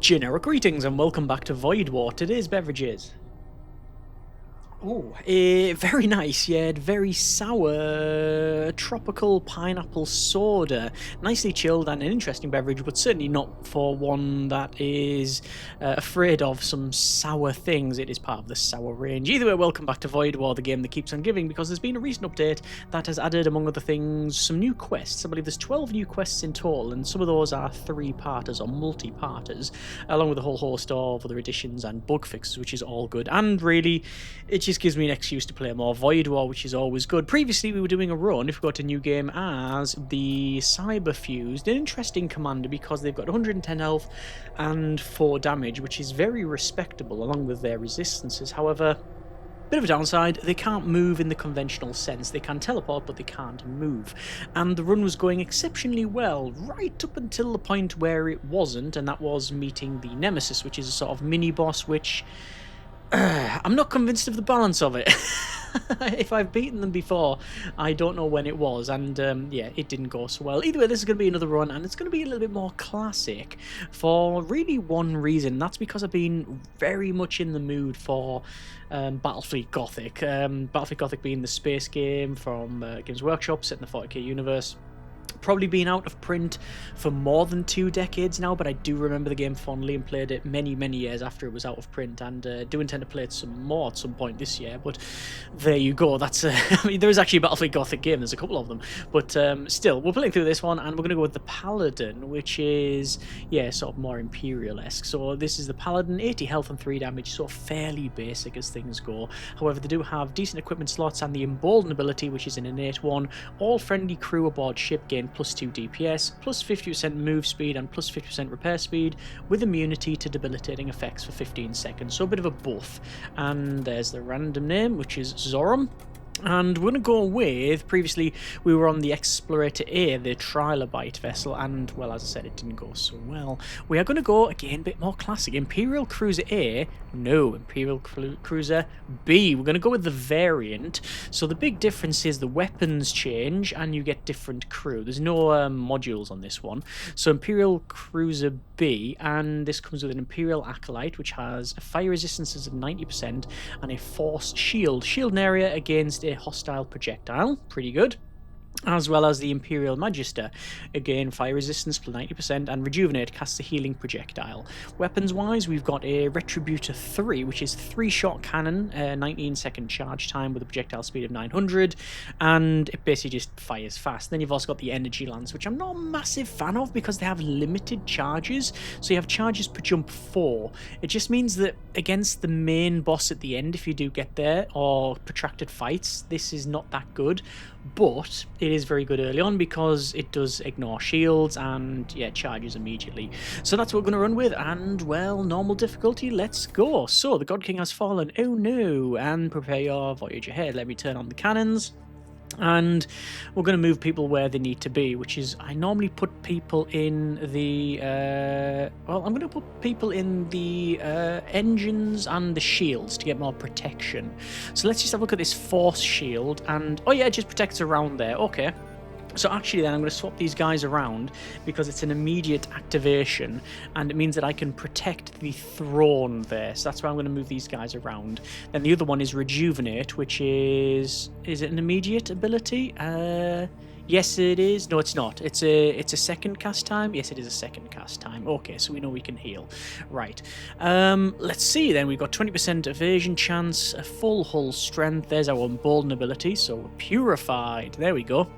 Generic greetings and welcome back to Void War. Today's beverages. Oh, very nice, yeah, very sour tropical pineapple soda. Nicely chilled and an interesting beverage, but certainly not for one that is afraid of some sour things. It is part of the sour range. Either way, welcome back to Void War, the game that keeps on giving, because there's been a recent update that has added, among other things, some new quests. I believe there's 12 new quests in total, and some of those are three-parters or multi-parters, along with a whole host of other additions and bug fixes, which is all good. And really, it just gives me an excuse to play more Void War, which is always good. Previously, we were doing a run, if we got a new game, as the Cyberfused, an interesting commander because they've got 110 health and 4 damage, which is very respectable, along with their resistances. However, bit of a downside, they can't move in the conventional sense. They can teleport, but they can't move. And the run was going exceptionally well, right up until the point where it wasn't, and that was meeting the Nemesis, which is a sort of mini-boss, which I'm not convinced of the balance of it. If I've beaten them before, I don't know when it was, and yeah, it didn't go so well. Either way, this is going to be another run, and it's going to be a little bit more classic for really one reason. That's because I've been very much in the mood for Battlefleet Gothic. Battlefleet Gothic being the space game from Games Workshop, set in the 40k universe. Probably been out of print for more than 2 decades now, but I do remember the game fondly and played it many years after it was out of print, and do intend to play it some more at some point this year. But there you go. That's I mean, there is actually a Battlefleet Gothic game. There's a couple of them, but still, we're playing through this one, and we're going to go with the Paladin, which is, yeah, sort of more Imperial-esque. So this is the Paladin, 80 health and 3 damage, so fairly basic as things go. However, they do have decent equipment slots and the Embolden ability, which is an innate one. All friendly crew aboard ship gain plus 2 DPS, plus 50% move speed, and plus 50% repair speed, with immunity to debilitating effects for 15 seconds. So a bit of a buff. And there's the random name, which is Zoram. And we're going to go with, previously we were on the Explorator A, the Trilobite vessel, and, well, as I said, it didn't go so well. We are going to go, again, a bit more classic. Imperial Cruiser A, no, Imperial Cruiser B. We're going to go with the variant. So the big difference is the weapons change, and you get different crew. There's no modules on this one. So Imperial Cruiser B, and this comes with an Imperial Acolyte, which has a fire resistances of 90% and a force shield. Shield an area against a hostile projectile, pretty good. As well as the Imperial Magister, again fire resistance plus 90%, and Rejuvenate casts a healing projectile. Weapons wise, we've got a Retributor 3, which is 3-shot cannon, 19-second charge time with a projectile speed of 900, and it basically just fires fast. Then you've also got the Energy Lance, which I'm not a massive fan of because they have limited charges, so you have charges per jump 4. It just means that against the main boss at the end, if you do get there, or protracted fights, this is not that good. But it is very good early on because it does ignore shields and, yeah, charges immediately. So that's what we're going to run with, and, well, normal difficulty, let's go. So the God King has fallen, oh no, and prepare your voyage ahead. Let me turn on the cannons. And we're going to move people where they need to be, which is, I normally put people in the, well, I'm going to put people in the engines and the shields to get more protection. So let's just have a look at this force shield, and, oh yeah, it just protects around there, okay. So actually then I'm going to swap these guys around because it's an immediate activation, and it means that I can protect the throne there. So that's why I'm going to move these guys around. Then the other one is Rejuvenate, which is it an immediate ability? Yes, it is. No, it's not. It's a second cast time. Yes, it is a second cast time. Okay, so we know we can heal. Right. Let's see then. We've got 20% evasion chance, a full hull strength. There's our Embolden ability. So we're purified. There we go.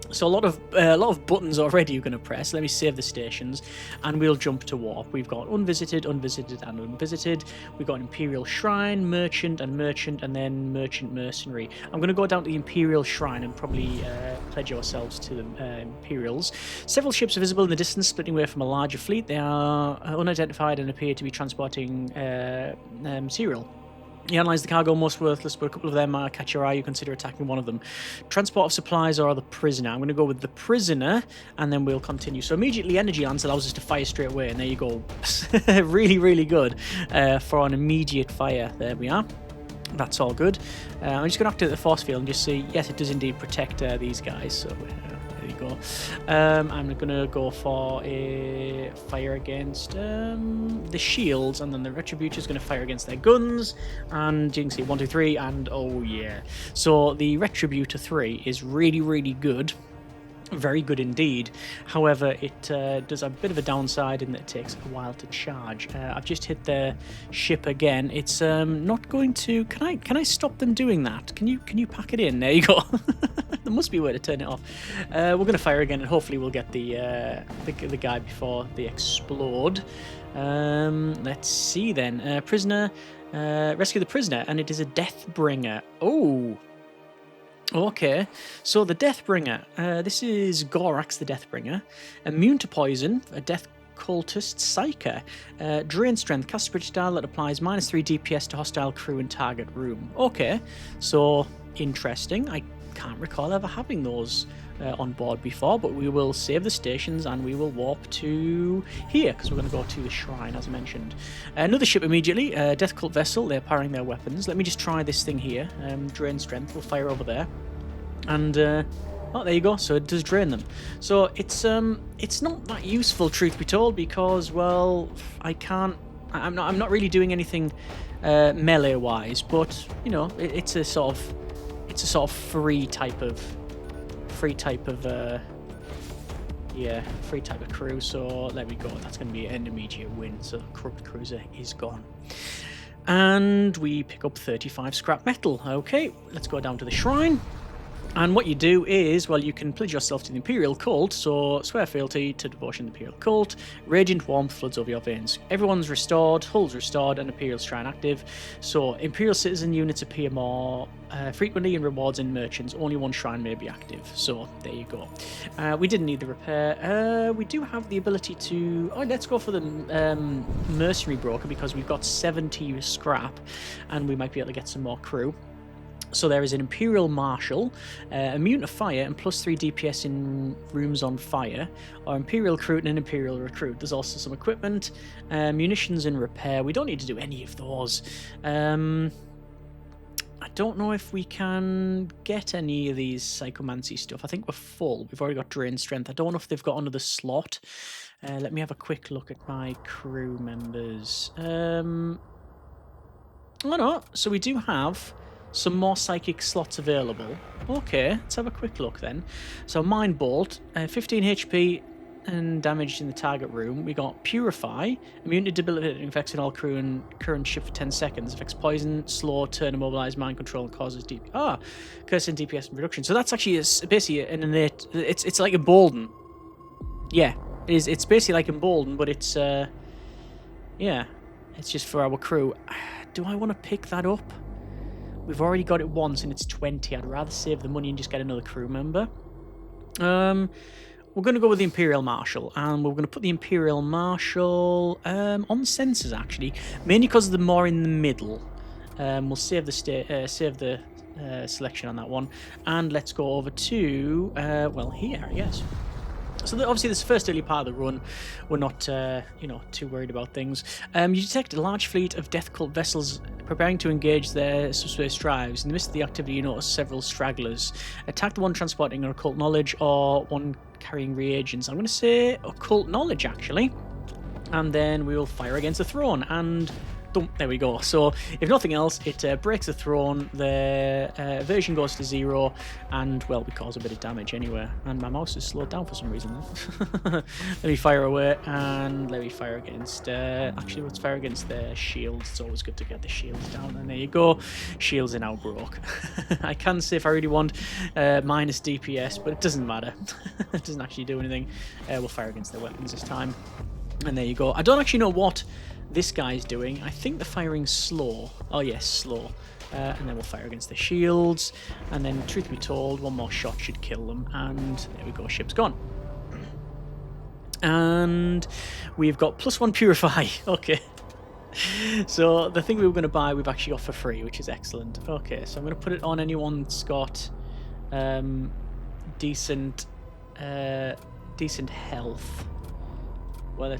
So a lot of buttons already you're going to press. Let me save the stations, and we'll jump to warp. We've got unvisited, unvisited, and unvisited. We've got Imperial Shrine, Merchant, and then Merchant Mercenary. I'm going to go down to the Imperial Shrine and probably pledge ourselves to the Imperials. Several ships are visible in the distance, splitting away from a larger fleet. They are unidentified and appear to be transporting cereal. You analyse the cargo, most worthless, but a couple of them catch your eye. You consider attacking one of them. Transport of supplies or the prisoner. I'm going to go with the prisoner, and then we'll continue. So immediately Energy Lance allows us to fire straight away, and there you go. really good for an immediate fire. There we are. That's all good. I'm just going to activate the force field and just see, yes, it does indeed protect these guys. So there you go. go. I'm gonna go for a fire against the shields, and then the retributor is gonna fire against their guns. And you can see 1, 2, 3, and oh yeah. So the retributor 3 is really, really good. Very good indeed. However, it does a bit of a downside in that it takes a while to charge. I've just hit the ship again. It's not going to. Can I stop them doing that? Can you pack it in? There you go. There must be a way to turn it off. We're going to fire again, and hopefully we'll get the guy before they explode. Let's see then. Prisoner, rescue the prisoner, and it is a Deathbringer. Oh. Okay, so the Deathbringer, this is Gorax the Deathbringer, immune to poison, a death cultist psyker, drain strength, cast projectile that applies -3 DPS to hostile crew and target room. Okay, so interesting. I can't recall ever having those on board before, but we will save the stations and we will warp to here because we're going to go to the shrine, as I mentioned. Another ship immediately, Death Cult vessel. They're powering their weapons. Let me just try this thing here. Drain strength. We'll fire over there, and oh, there you go. So it does drain them. So it's not that useful, truth be told, because well, I'm not really doing anything melee wise, but you know, it's a sort of free type of free type of crew. So there we go. That's going to be an immediate win. So corrupt cruiser is gone, and we pick up 35 scrap metal. Okay, let's go down to the shrine. And what you do is, well, you can pledge yourself to the Imperial cult, so swear fealty to devotion to the Imperial cult, radiant warmth floods over your veins. Everyone's restored, hull's restored, and Imperial shrine active. So Imperial citizen units appear more frequently in rewards and merchants. Only one shrine may be active. So there you go. We didn't need the repair. We do have the ability to... Oh, let's go for the mercenary broker because we've got 70 scrap, and we might be able to get some more crew. So there is an Imperial Marshal, immune to fire and +3 DPS in rooms on fire, or Imperial Recruit and an Imperial Recruit. There's also some equipment, munitions and repair. We don't need to do any of those. I don't know if we can get any of these psychomancy stuff. I think we're full. We've already got drain strength. I don't know if they've got another slot. Let me have a quick look at my crew members. Oh no, so we do have some more psychic slots available. Okay, let's have a quick look then. So Mind Bolt, 15 HP and damage in the target room. We got Purify, immune to debilitating effects in all crew and current ship for 10 seconds. Affects poison, slow, turn, immobilize, mind control, and causes curse and DPS reduction. So that's actually basically an innate. It's like Embolden. Yeah, it is. It's basically like Embolden, but it's yeah, it's just for our crew. Do I want to pick that up? We've already got it once and it's 20. I'd rather save the money and just get another crew member. We're going to go with the Imperial Marshal, and we're going to put the Imperial Marshal on sensors actually, mainly because they're more in the middle. We'll save the selection on that one, and let's go over to well, here, yes. So obviously this first early part of the run, we're not too worried about things. You detect a large fleet of Death Cult vessels preparing to engage their subspace drives. In the midst of the activity, you notice several stragglers. Attack the one transporting an occult knowledge or one carrying reagents. I'm going to say occult knowledge actually, and then we will fire against the throne, and there we go. So if nothing else, it breaks the throne, the version goes to 0, and well, we cause a bit of damage anyway. And my mouse is slowed down for some reason. Let me fire away, and let me fire against actually let's fire against the shields. It's always good to get the shields down, and there you go. Shields are now broke. I can say if I really want minus DPS, but it doesn't matter. It doesn't actually do anything. We'll fire against their weapons this time, and there you go. I don't actually know what this guy's doing. I think the firing's slow. Oh yes, slow. And then we'll fire against the shields, and then truth be told, one more shot should kill them, and there we go, ship's gone. And we've got +1 Purify. Okay. So the thing we were going to buy, we've actually got for free, which is excellent. Okay, so I'm going to put it on anyone that's got decent health. Well, I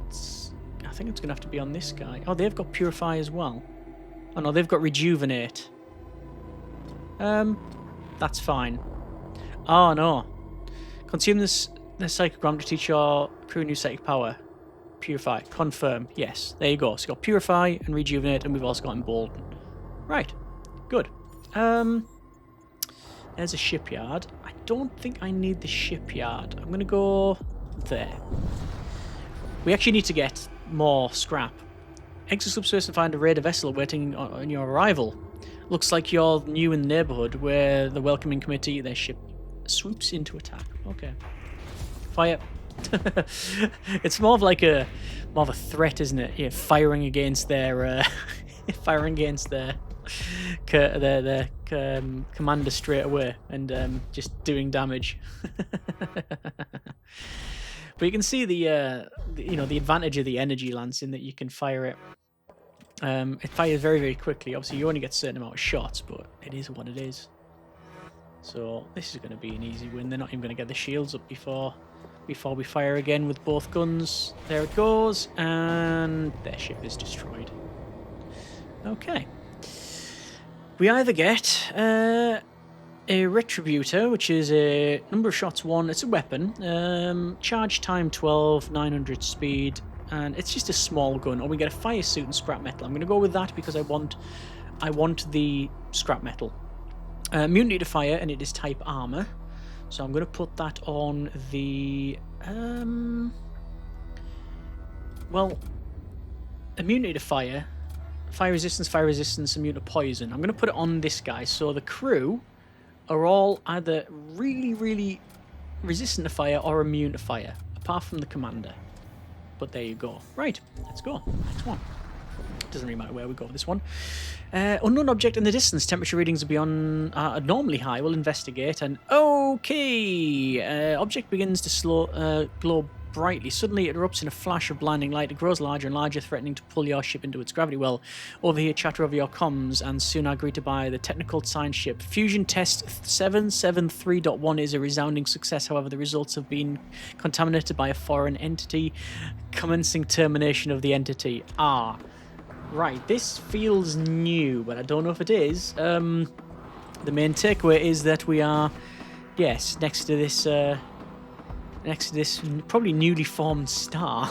think it's going to have to be on this guy. Oh, they've got Purify as well. Oh no, they've got Rejuvenate. That's fine. Oh no. Consume this The psychic gram to teach your crew new psychic power. Purify. Confirm. Yes. There you go. So you've got Purify and Rejuvenate, and we've also got Embolden. Right. Good. There's a shipyard. I don't think I need the shipyard. I'm going to go there. We actually need to get more scrap. Exit subsurface and find a raider vessel waiting on your arrival. Looks like you're new in the neighborhood where the welcoming committee, their ship, swoops into attack. Okay. Fire. It's more of a threat, isn't it? Yeah, firing against their commander straight away and just doing damage. But you can see the advantage of the energy lance in that you can fire it. It fires very, very quickly. Obviously, you only get a certain amount of shots, but it is what it is. So this is going to be an easy win. They're not even going to get the shields up before we fire again with both guns. There it goes, and their ship is destroyed. Okay. We either get a retributor, which is a number of shots 1. It's a weapon. Charge time 12, 900 speed, and it's just a small gun. Or we get a fire suit and scrap metal. I'm going to go with that because I want the scrap metal. Immunity to fire, and it is type armor. So I'm going to put that on the immunity to fire, fire resistance, immune to poison. I'm going to put it on this guy. So the crew are all either really, really resistant to fire or immune to fire, apart from the commander. But there you go. Right, let's go. Next one. Doesn't really matter where we go with this one. Unknown object in the distance. Temperature readings are beyond abnormally high. We'll investigate. And okay, object begins to glow brightly. Suddenly, it erupts in a flash of blinding light. It grows larger and larger, threatening to pull your ship into its gravity well. Overhear chatter over your comms, and soon are greeted by the technical science ship. Fusion test 773.1 is a resounding success. However, the results have been contaminated by a foreign entity. Commencing termination of the entity. Right, this feels new, but I don't know if it is. The main takeaway is that we are, yes, next to this probably newly formed star.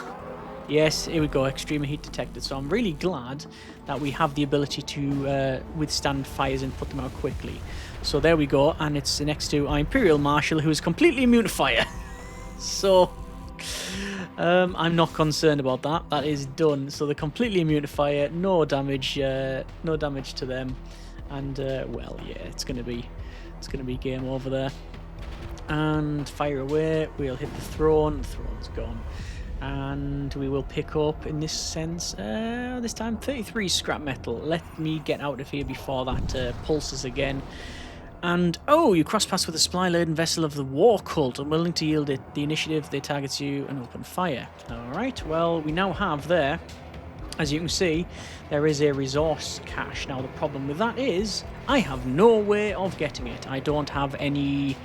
Yes, here we go, extreme heat detected. So I'm really glad that we have the ability to withstand fires and put them out quickly. So there we go, and it's next to our Imperial Marshal, who is completely immune to fire. So I'm not concerned about that. That is done. So they're completely immune to fire, no damage to them, and well, yeah, it's gonna be game over there. And fire away. We'll hit the throne. The throne's gone, and we will pick up in this sense. This time 33 scrap metal. Let me get out of here before that pulses again. And, you cross paths with a supply-laden vessel of the war cult. Unwilling to yield it the initiative, they target you and open fire. Alright, well, we now have there, as you can see, there is a resource cache. Now, the problem with that is, I have no way of getting it. I don't have any,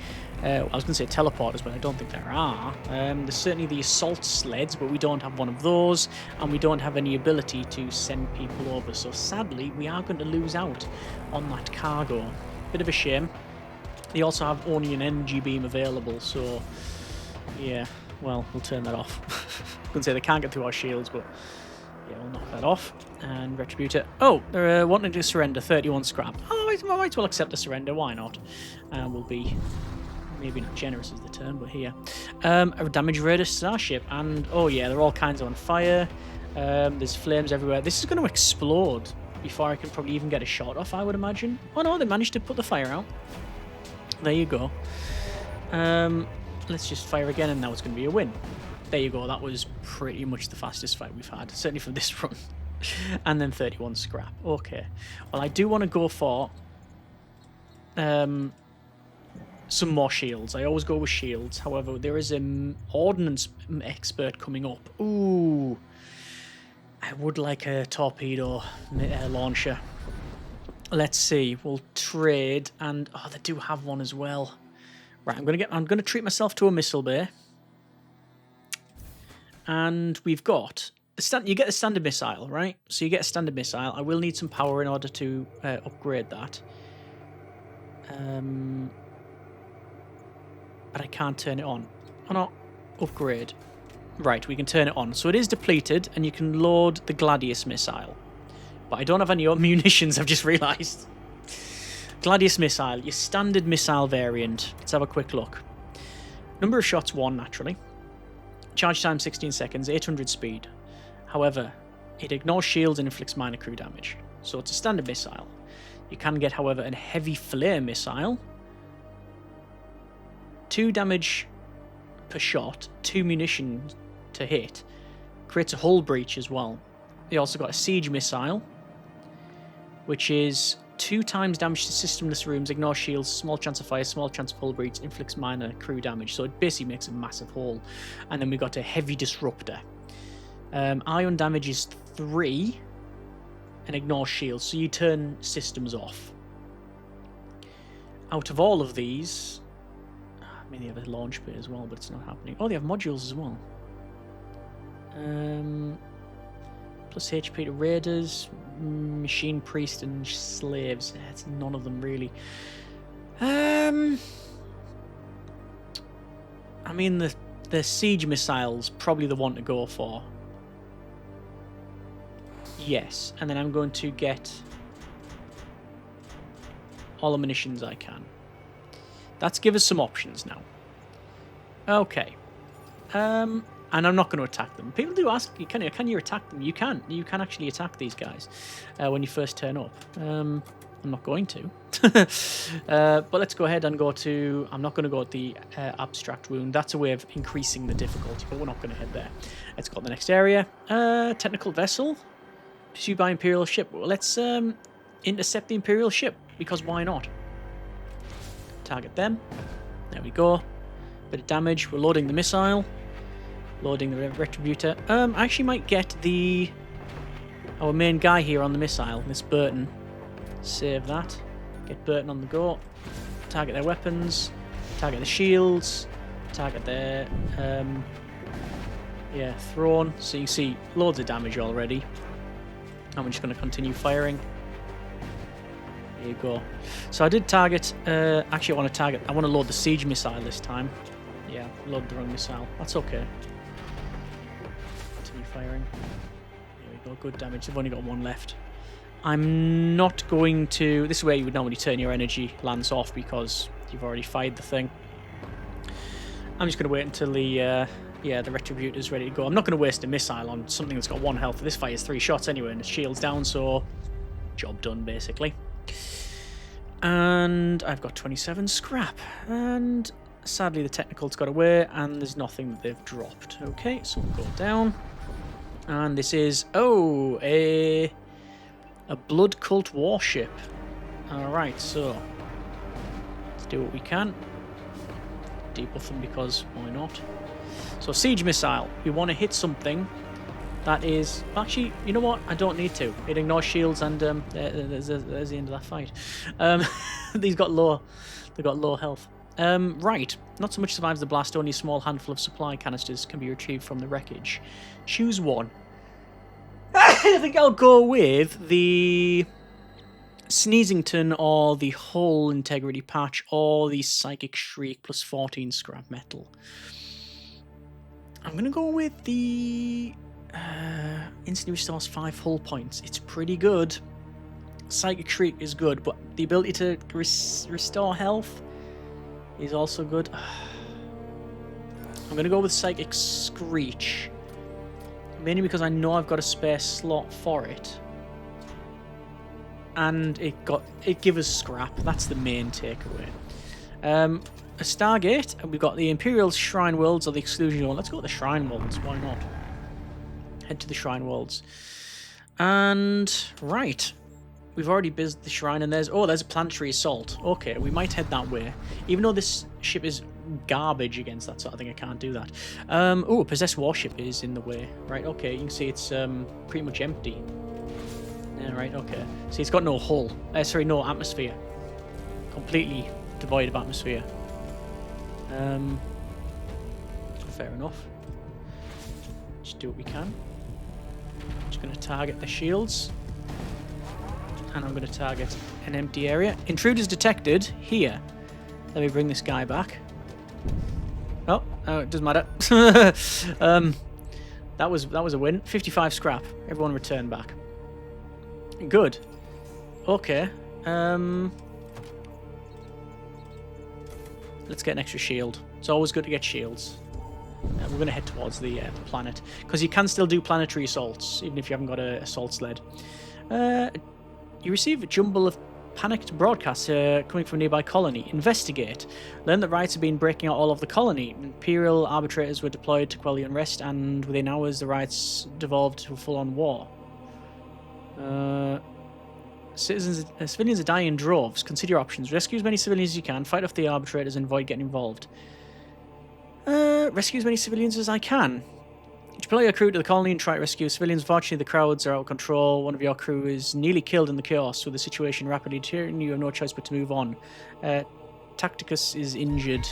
I was going to say teleporters, but I don't think there are. There's certainly the assault sleds, but we don't have one of those, and we don't have any ability to send people over. So, sadly, we are going to lose out on that cargo. Bit of a shame. They also have only an energy beam available, so yeah, well, we'll turn that off. I was going to say they can't get through our shields, but yeah, we'll knock that off. And Retributor. They're wanting to surrender 31 scrap. I might as well accept a surrender, why not? We'll be, maybe not generous is the term, but here. A damage raider starship, and yeah, they're all kinds on fire. There's flames everywhere. This is going to explode before I can probably even get a shot off, I would imagine. Oh no, they managed to put the fire out. There you go. Let's just fire again, and now it's going to be a win. There you go, that was pretty much the fastest fight we've had, certainly for this run. And then 31 scrap. Okay. Well, I do want to go for some more shields. I always go with shields. However, there is an Ordnance expert coming up. Ooh. I would like a torpedo launcher. Let's see. We'll trade, and they do have one as well. Right, I'm gonna treat myself to a missile bay. And we've got you get the standard missile, right? So you get a standard missile. I will need some power in order to upgrade that. But I can't turn it on. Oh no. Upgrade. Right, we can turn it on. So it is depleted, and you can load the Gladius missile. But I don't have any munitions, I've just realised. Gladius missile, your standard missile variant. Let's have a quick look. Number of shots, 1, naturally. Charge time, 16 seconds, 800 speed. However, it ignores shields and inflicts minor crew damage. So it's a standard missile. You can get, however, a heavy flare missile. 2 damage per shot, 2 munition to hit. Creates a hull breach as well. You also got a siege missile, which is 2 times damage to systemless rooms, ignores shields, small chance of fire, small chance of hull breach, inflicts minor crew damage. So it basically makes a massive hole. And then we got a heavy disruptor. Ion damage is 3 and ignores shields, so you turn systems off. Out of all of these, I mean, they have a launch bay as well, but it's not happening. Oh, they have modules as well. Plus HP to raiders, machine priest, and slaves. It's none of them really. I mean, the siege missile's probably the one to go for. Yes, and then I'm going to get all the munitions I can. That's give us some options now. Okay. And I'm not going to attack them. People do ask, can you attack them? You can. You can actually attack these guys when you first turn up. I'm not going to. But let's go ahead and go to... I'm not going to go with the abstract wound. That's a way of increasing the difficulty, but we're not going to head there. Let's go to the next area. Technical vessel. Pursued by Imperial ship. Well, let's intercept the Imperial ship, because why not? Target them. There we go. Bit of damage. We're loading the missile. Loading the retributor. I actually might get our main guy here on the missile, this Burton. Save that. Get Burton on the go. Target their weapons. Target the shields. Target their throne. So you can see loads of damage already. And we're just going to continue firing. There you go. So I did target... actually, I want to load the siege missile this time. Yeah, load the wrong missile. That's okay. Continue firing. There we go. Good damage. I've only got 1 left. I'm not going to... This is where you would normally turn your energy lance off, because you've already fired the thing. I'm just going to wait until the retributor's ready to go. I'm not going to waste a missile on something that's got 1 health. This fires 3 shots anyway, and the shield's down, so job done, basically. And I've got 27 scrap. And sadly, the technical's got away, and there's nothing that they've dropped. Okay, so we'll go down. And this is, a blood cult warship. Alright, so let's do what we can. Debuff them, because why not? So siege missile, we want to hit something that is... Actually, you know what? I don't need to. It ignores shields, and there's the end of that fight. They've got low health. Right. Not so much survives the blast. Only a small handful of supply canisters can be retrieved from the wreckage. Choose one. I think I'll go with the Sneezington, or the Hull Integrity Patch, or the Psychic Shriek plus 14 scrap metal. I'm going to go with the instantly restores 5 hull points. It's pretty good. Psychic Shriek is good, but the ability to restore health is also good. I'm going to go with Psychic Screech. Mainly because I know I've got a spare slot for it. And it gives us scrap. That's the main takeaway. A Stargate, and we've got the Imperial Shrine Worlds, or the Exclusion one. Let's go to the Shrine Worlds, why not? Head to the Shrine Worlds. And, right. We've already built the shrine, and there's a planetary assault. Okay, we might head that way. Even though this ship is garbage against that sort of thing, I can't do that. A possessed warship is in the way. Right, okay, you can see it's pretty much empty. Yeah, right, okay. See, it's got no hull. No atmosphere. Completely devoid of atmosphere. Fair enough. Just do what we can. Just going to target the shields. And I'm going to target an empty area. Intruders detected here. Let me bring this guy back. Oh, Oh, it doesn't matter. That was a win. 55 scrap. Everyone return back. Good. Okay. Let's get an extra shield. It's always good to get shields. We're going to head towards the planet, because you can still do planetary assaults, even if you haven't got an assault sled. You receive a jumble of panicked broadcasts coming from a nearby colony. Investigate. Learn that riots have been breaking out all over the colony. Imperial arbitrators were deployed to quell the unrest, and within hours the riots devolved to a full-on war. Civilians are dying in droves. Consider your options. Rescue as many civilians as you can. Fight off the arbitrators and avoid getting involved. Rescue as many civilians as I can. Deploy your crew to the colony and try to rescue civilians. Unfortunately, the crowds are out of control. One of your crew is nearly killed in the chaos, with the situation rapidly deteriorating. You have no choice but to move on. Tacticus is injured.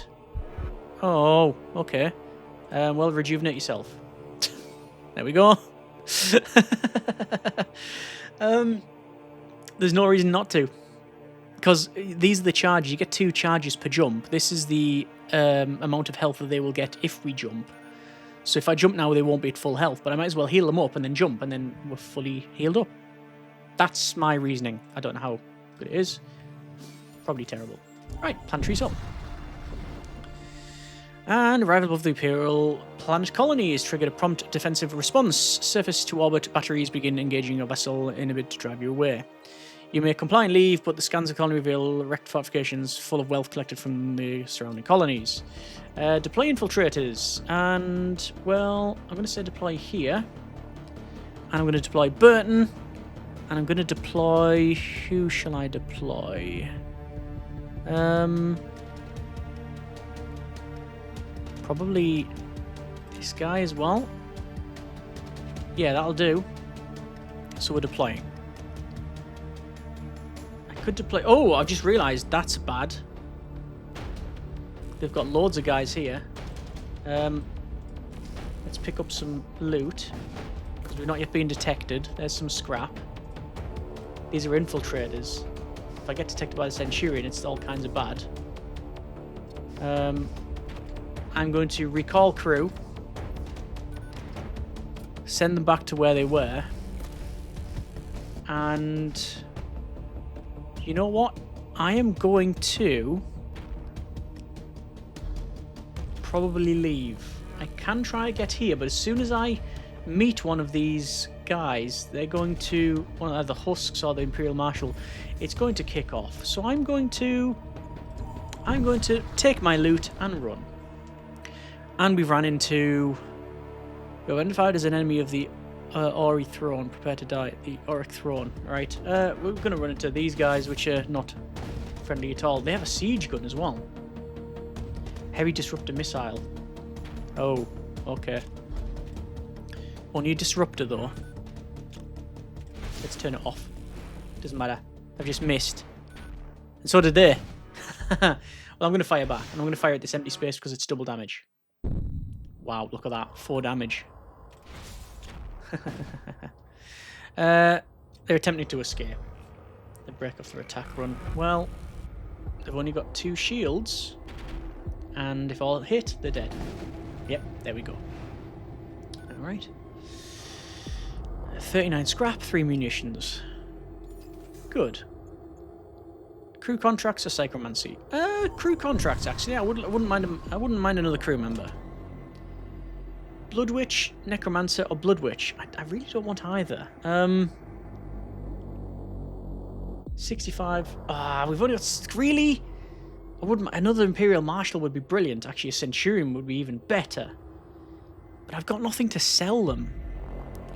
Oh, okay. Well, rejuvenate yourself. There we go. There's no reason not to. Because these are the charges. You get 2 charges per jump. This is the amount of health that they will get if we jump. So if I jump now, they won't be at full health, but I might as well heal them up and then jump, and then we're fully healed up. That's my reasoning. I don't know how good it is. Probably terrible. Right, planetary's up. And arrival above the Imperial planet colony is triggered a prompt defensive response. Surface to orbit batteries begin engaging your vessel in a bid to drive you away. You may comply and leave, but the scans of the colony reveal wrecked fortifications full of wealth collected from the surrounding colonies. Deploy infiltrators, and, well, I'm going to say deploy here. And I'm going to deploy Burton, and I'm going to deploy... Who shall I deploy? Probably this guy as well. Yeah, that'll do. So we're deploying. Could deploy. Oh, I've just realised that's bad. They've got loads of guys here. Let's pick up some loot, because we've not yet been detected. There's some scrap. These are infiltrators. If I get detected by the Centurion, it's all kinds of bad. I'm going to recall crew, send them back to where they were, and... You know what? I am going to probably leave. I can try to get here, but as soon as I meet one of these guys, they're going to, one of the husks or the Imperial Marshal, it's going to kick off. So I'm going to take my loot and run. And we've ran into, we're identified as an enemy of the Ori throne. Prepare to die at the Auric throne. Right, we're going to run into these guys, which are not friendly at all. They have a siege gun as well. Heavy disruptor missile. Oh, okay. Only a disruptor though. Let's turn it off. Doesn't matter. I've just missed. And so did they. Well, I'm going to fire back. And I'm going to fire at this empty space because it's double damage. Wow, look at that. 4 damage. They're attempting to escape. They break off their attack run. Well, they've only got 2 shields, and if all hit, they're dead. Yep, there we go. Alright. 39 scrap, 3 munitions. Good. Crew contracts or psychomancy? Crew contracts, actually. I wouldn't mind another crew member. Blood Witch, Necromancer, or Blood Witch? I really don't want either. 65. We've only got... Really? I wouldn't... Another Imperial Marshal would be brilliant. Actually, a Centurion would be even better. But I've got nothing to sell them.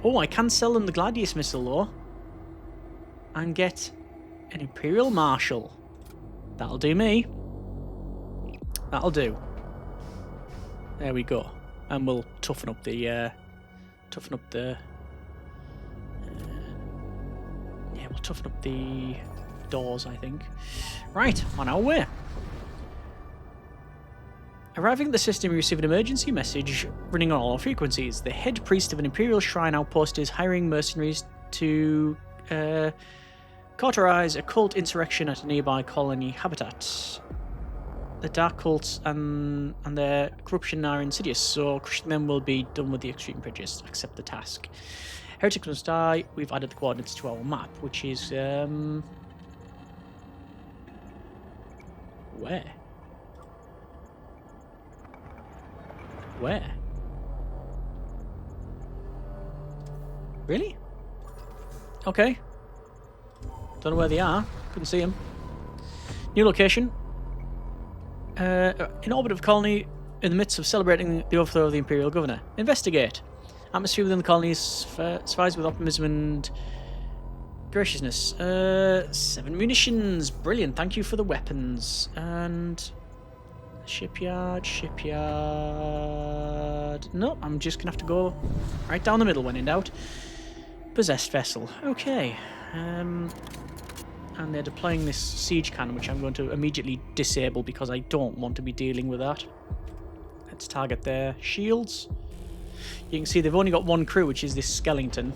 Oh, I can sell them the Gladius Missile, though. And get an Imperial Marshal. That'll do me. That'll do. There we go. And we'll toughen up the yeah, we'll toughen up the doors, I think. Right, on our way. Arriving at the system, you receive an emergency message running on all frequencies. The head priest of an Imperial shrine outpost is hiring mercenaries to cauterize a cult insurrection at a nearby colony habitat. The dark cults and their corruption are insidious, so crushing them will be done with the extreme prejudice. Accept the task. Heretics must die. We've added the coordinates to our map, which is where? Where? Really? Okay. Don't know where they are. Couldn't see them. New location. In orbit of colony, in the midst of celebrating the overthrow of the Imperial governor. Investigate. Atmosphere within the colony survives with optimism and graciousness. 7 munitions. Brilliant. Thank you for the weapons. And shipyard. No, I'm just gonna have to go right down the middle when in doubt. Possessed vessel. Okay. And they're deploying this siege cannon, which I'm going to immediately disable because I don't want to be dealing with that. Let's target their shields. You can see they've only got one crew, which is this skeleton.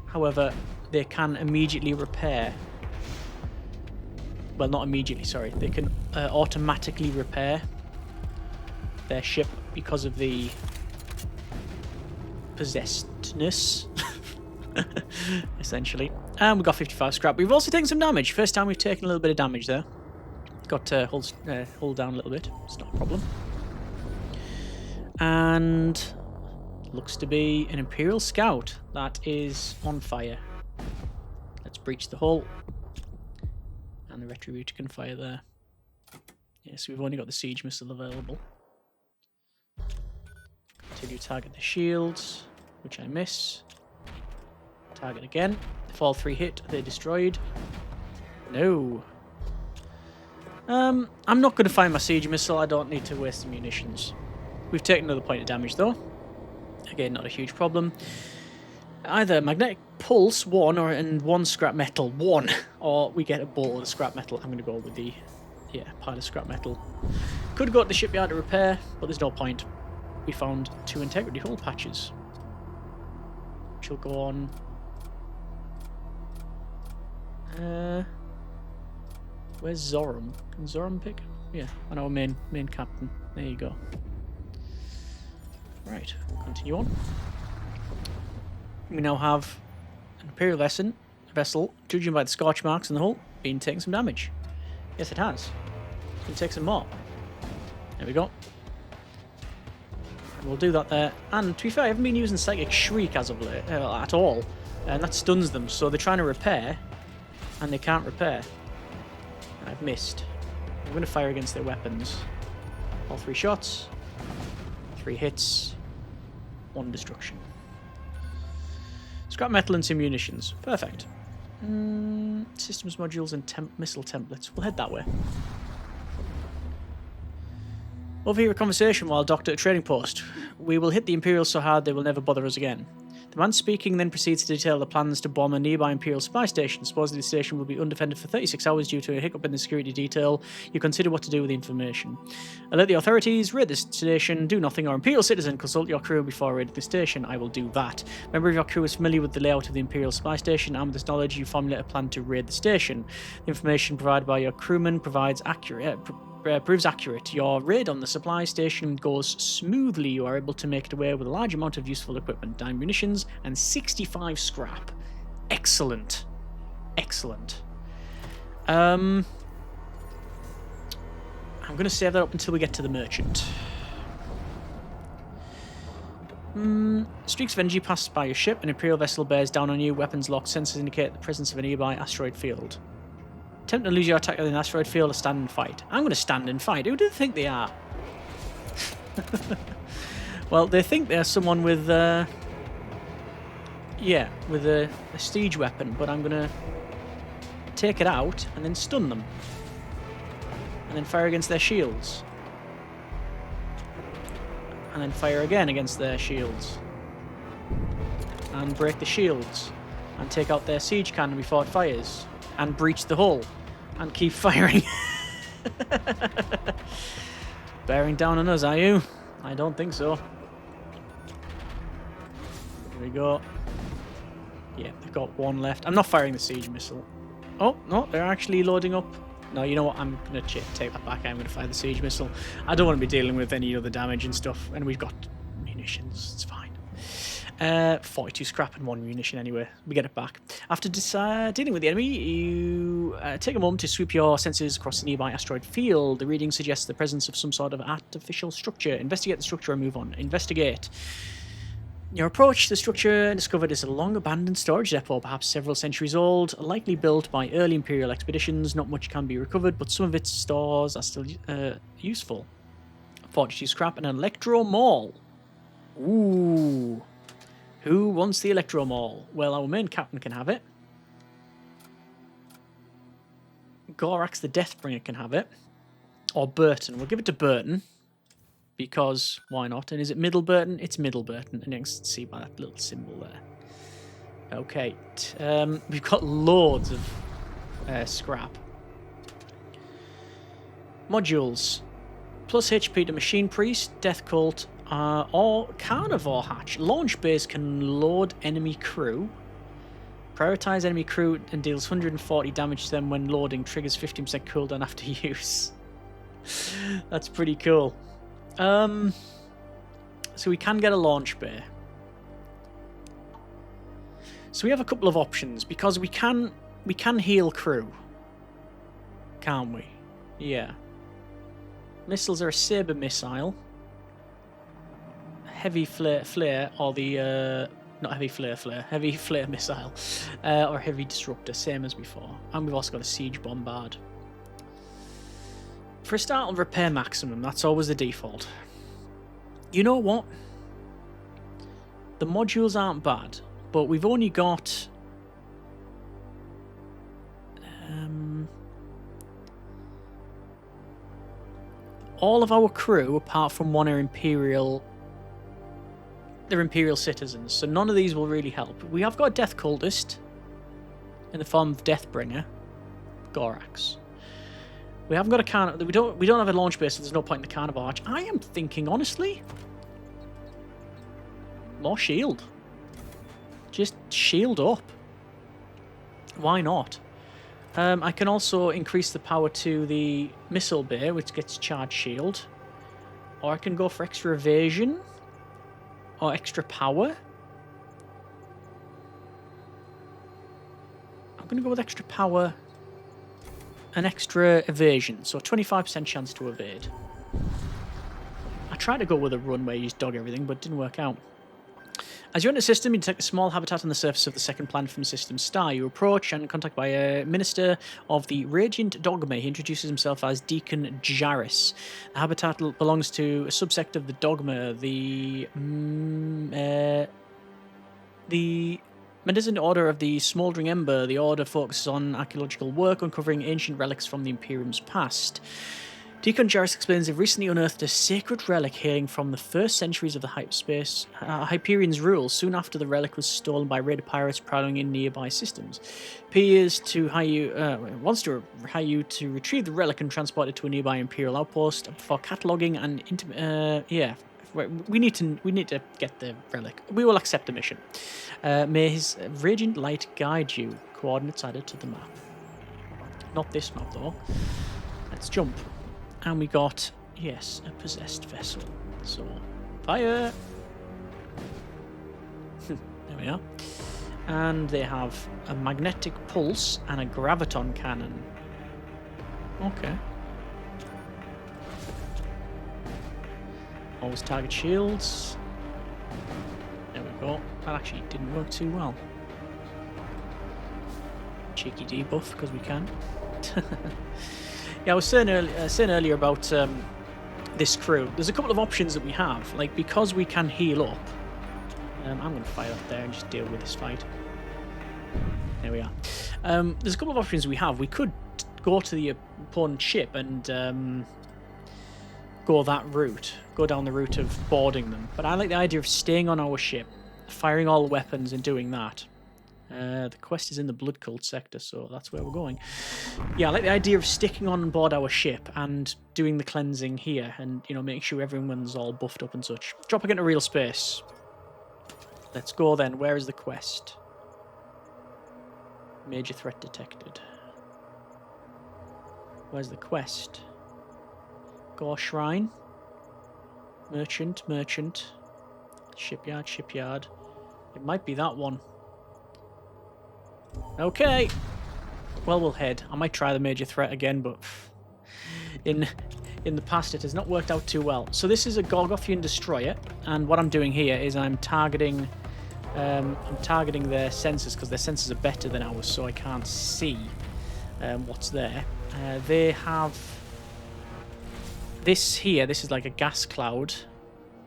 However, they can immediately repair. Well, not immediately, sorry. They can automatically repair their ship because of the possessedness. Essentially. And we've got 55 scrap. We've also taken some damage. First time we've taken a little bit of damage there. Got to hold down a little bit. It's not a problem. And looks to be an Imperial scout that is on fire. Let's breach the hull. And the retrieval can fire there. Yeah, so we've only got the siege missile available. Continue to target the shields, which I miss. Target again. If all 3 hit, they're destroyed. No. I'm not going to find my siege missile. I don't need to waste the munitions. We've taken another point of damage, though. Again, not a huge problem. Either magnetic pulse, 1, and 1 scrap metal, 1. Or we get a ball of scrap metal. I'm going to go with the, pile of scrap metal. Could go to the shipyard to repair, but there's no point. We found 2 integrity hull patches. Which will go on... where's Zoram? Can Zoram pick? Yeah, on our main captain. There you go. Right, continue on. We now have an Imperial vessel, judging by the scorch marks in the hull, been taking some damage. Yes, it has. It's going to take some more. There we go. We'll do that there. And to be fair, I haven't been using Psychic Shriek as of late, at all. And that stuns them, so they're trying to repair. And they can't repair. And I've missed. I'm going to fire against their weapons. All 3 shots. 3 hits. 1 destruction. Scrap metal and some munitions. Perfect. Systems modules and missile templates. We'll head that way. Overhear a conversation while docked at a trading post. We will hit the Imperials so hard they will never bother us again. The man speaking then proceeds to detail the plans to bomb a nearby Imperial spy station. Supposedly the station will be undefended for 36 hours due to a hiccup in the security detail. You consider what to do with the information. Alert the authorities, raid the station, do nothing, or Imperial citizen, consult your crew before raiding the station. I will do that. Member of your crew is familiar with the layout of the Imperial spy station, and with this knowledge you formulate a plan to raid the station. The information provided by your crewman proves accurate. Your raid on the supply station goes smoothly. You are able to make it away with a large amount of useful equipment, 9 munitions, and 65 scrap. Excellent. Excellent. I'm going to save that up until we get to the merchant. Streaks of energy pass by your ship. An Imperial vessel bears down on you. Weapons locked. Sensors indicate the presence of a nearby asteroid field. Attempt to lose your attack in an asteroid field or stand and fight. I'm going to stand and fight. Who do they think they are? Well, they think they're someone with, with a siege weapon, but I'm going to take it out and then stun them. And then fire against their shields. And then fire again against their shields. And break the shields. And take out their siege cannon before it fires. And breach the hull. And keep firing. Bearing down on us, are you? I don't think so. Here we go. Yeah, they've got 1 left. I'm not firing the siege missile. Oh, no, they're actually loading up No, you know what? I'm going to take that back. I'm going to fire the siege missile. I don't want to be dealing with any other damage and stuff. And we've got munitions. It's fine. 42 scrap and 1 munition anyway. We get it back. After dealing with the enemy, you take a moment to sweep your senses across the nearby asteroid field. The reading suggests the presence of some sort of artificial structure. Investigate the structure and move on. Investigate. Your approach to the structure discovered is a long-abandoned storage depot, perhaps several centuries old, likely built by early Imperial expeditions. Not much can be recovered, but some of its stores are still useful. 42 scrap and an electro mall. Ooh. Who wants the electro mall? Well, our main captain can have it. Gorax the Deathbringer can have it. Or Burton. We'll give it to Burton. Because why not? And is it Middle Burton? It's Middle Burton. And you can see by that little symbol there. Okay. We've got loads of scrap. Modules. Plus HP to Machine Priest, Death Cult, or Carnivore Hatch. Launch base can load enemy crew. Prioritize enemy crew and deals 140 damage to them when loading. Triggers 15% cooldown after use. That's pretty cool. So we can get a launch bay. So we have a couple of options because we can heal crew. Can't we? Yeah. Missiles are a saber missile. Heavy flare or the not heavy flare, heavy flare missile, or heavy disruptor, same as before. And we've also got a siege bombard. For a start on repair maximum, that's always the default. You know what? The modules aren't bad, but we've only got all of our crew, apart from one, are Imperial. They're Imperial citizens, so none of these will really help. We have got a Death Cultist in the form of Deathbringer, Gorax. We haven't got a can. We don't have a launch base, so there's no point in the Carnivore Hatch. I am thinking, honestly, more shield. Just shield up. Why not? I can also increase the power to the missile bay, which gets charged shield. Or I can go for extra evasion. Or extra power. I'm going to go with extra power and extra evasion. So 25% chance to evade. I tried to go with a run where you just dog everything, but it didn't work out. As you enter the system, you detect a small habitat on the surface of the second planet from the system's star. You approach and contact by a minister of the Radiant Dogma. He introduces himself as Deacon Jarris. The habitat belongs to a subsect of the Dogma, the Mendicant Order of the Smouldering Ember. The order focuses on archaeological work, uncovering ancient relics from the Imperium's past. Deacon Jarris explains they've recently unearthed a sacred relic hailing from the first centuries of the Hyperion's rule, soon after the relic was stolen by raider pirates prowling in nearby systems. P wants to hire you to retrieve the relic and transport it to a nearby Imperial outpost for cataloguing and we need to get the relic. We will accept the mission. May his radiant light guide you. Coordinates added to the map. Not this map though. Let's jump. And we got, yes, a possessed vessel. So, fire! There we are. And they have a magnetic pulse and a graviton cannon. Okay. Always target shields. There we go. That actually didn't work too well. Cheeky debuff, because we can. Yeah, I was saying earlier about this crew. There's a couple of options that we have. Like, because we can heal up. I'm going to fire up there and just deal with this fight. There we are. There's a couple of options we have. We could go to the opponent's ship and go that route. Go down the route of boarding them. But I like the idea of staying on our ship, firing all the weapons and doing that. The quest is in the Blood Cult sector, so that's where we're going. Yeah, I like the idea of sticking on board our ship and doing the cleansing here and, you know, making sure everyone's all buffed up and such. Dropping into real space. Let's go then. Where is the quest? Major threat detected. Where's the quest? Gore Shrine. Merchant, merchant. Shipyard, shipyard. It might be that one. Okay. Well, we'll head. I might try the major threat again, but in the past it has not worked out too well. So this is a Gorgothian destroyer, and what I'm doing here is I'm targeting their sensors, because their sensors are better than ours, so I can't see what's there. They have this here. This is like a gas cloud.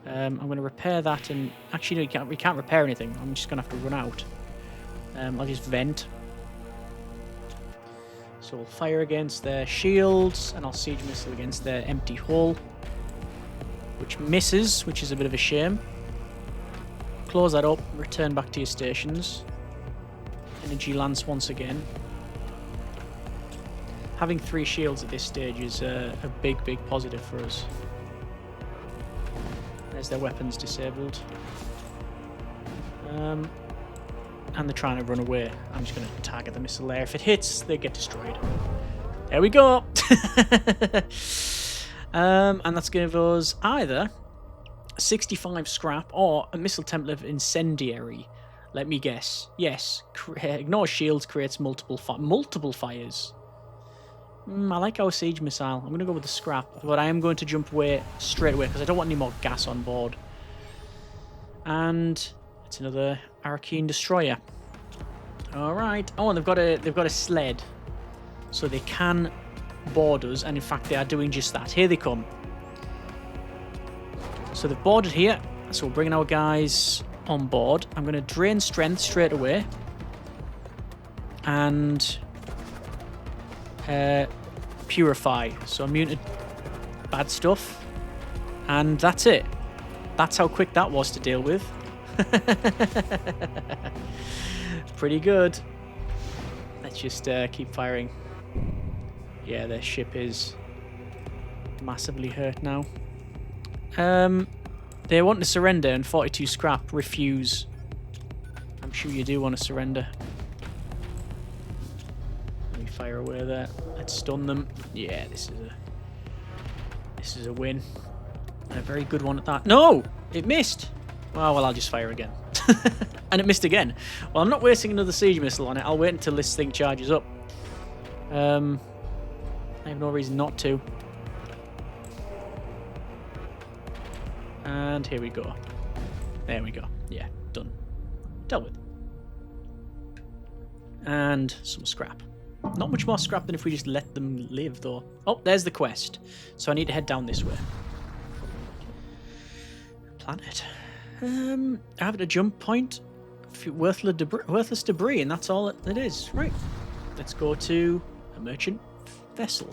I'm going to repair that, and actually no, we can't repair anything. I'm just going to have to run out. I'll just vent. So we'll fire against their shields, and I'll siege missile against their empty hull, which misses, which is a bit of a shame. Close that up, return back to your stations. Energy lance once again. Having 3 shields at this stage is a big positive for us. There's their weapons disabled. And they're trying to run away. I'm just going to target the missile there. If it hits, they get destroyed. There we go. And that's going to give us either 65 scrap or a missile template of incendiary. Let me guess. Yes. Ignore shields creates multiple fires. I like our siege missile. I'm going to go with the scrap, but I am going to jump away straight away because I don't want any more gas on board. And it's another Arachene destroyer. All right. Oh, and they've got a sled, so they can board us. And in fact, they are doing just that. Here they come. So they've boarded here. So we're bringing our guys on board. I'm going to drain strength straight away, and purify. So immune to bad stuff, and that's it. That's how quick that was to deal with. Pretty good. Let's just keep firing. Yeah, their ship is massively hurt now. They want to surrender, and 42 scrap. Refuse. I'm sure you do want to surrender. Let me fire away there. Let's stun them. Yeah, this is a win. And a very good one at that. No! It missed! Oh, well, I'll just fire again. And it missed again. Well, I'm not wasting another siege missile on it. I'll wait until this thing charges up. I have no reason not to. And here we go. There we go. Yeah, done. Dealt with. And some scrap. Not much more scrap than if we just let them live, though. Oh, there's the quest. So I need to head down this way. Planet. I have a jump point. Worthless debris, and that's all it is. Right. Let's go to a merchant vessel.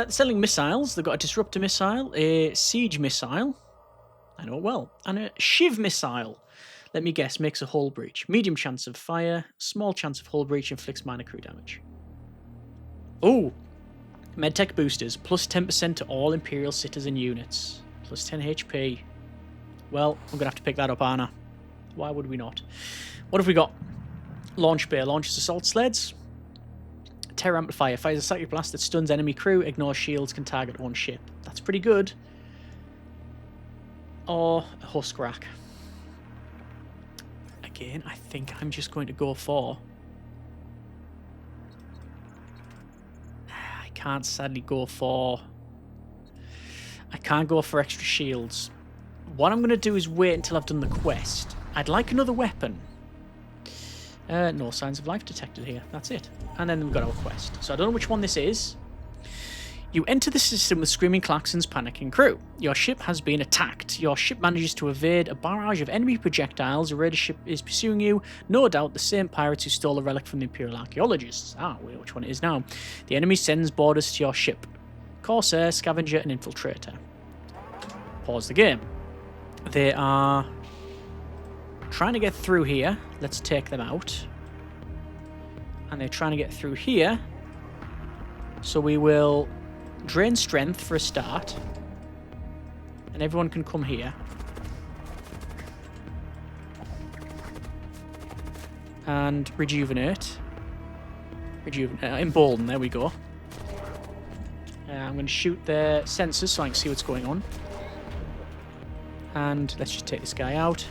Selling missiles. They've got a disruptor missile, a siege missile. I know it well. And a shiv missile. Let me guess, makes a hull breach. Medium chance of fire, small chance of hull breach, inflicts minor crew damage. Oh! Medtech boosters, plus 10% to all Imperial citizen units. Plus 10 HP. Well, I'm going to have to pick that up, aren't I? Why would we not? What have we got? Launch bay. Launches assault sleds. Terror amplifier. Fires a psychic blast that stuns enemy crew. Ignores shields. Can target one ship. That's pretty good. Or a husk rack. Again, I think I'm just going to go for... I can't sadly go for... I can't go for extra shields. What I'm going to do is wait until I've done the quest. I'd like another weapon. No signs of life detected here. That's it. And then we've got our quest. So I don't know which one this is. You enter the system with screaming klaxons, panicking crew. Your ship has been attacked. Your ship manages to evade a barrage of enemy projectiles. A raider ship is pursuing you. No doubt the same pirates who stole a relic from the Imperial archaeologists. Ah, we know which one it is now. The enemy sends boarders to your ship. Corsair, scavenger, and infiltrator. Pause the game. They are trying to get through here. Let's take them out. And they're trying to get through here. So we will drain strength for a start. And everyone can come here. And rejuvenate. Embolden, there we go. I'm going to shoot their sensors so I can see what's going on. And let's just take this guy out.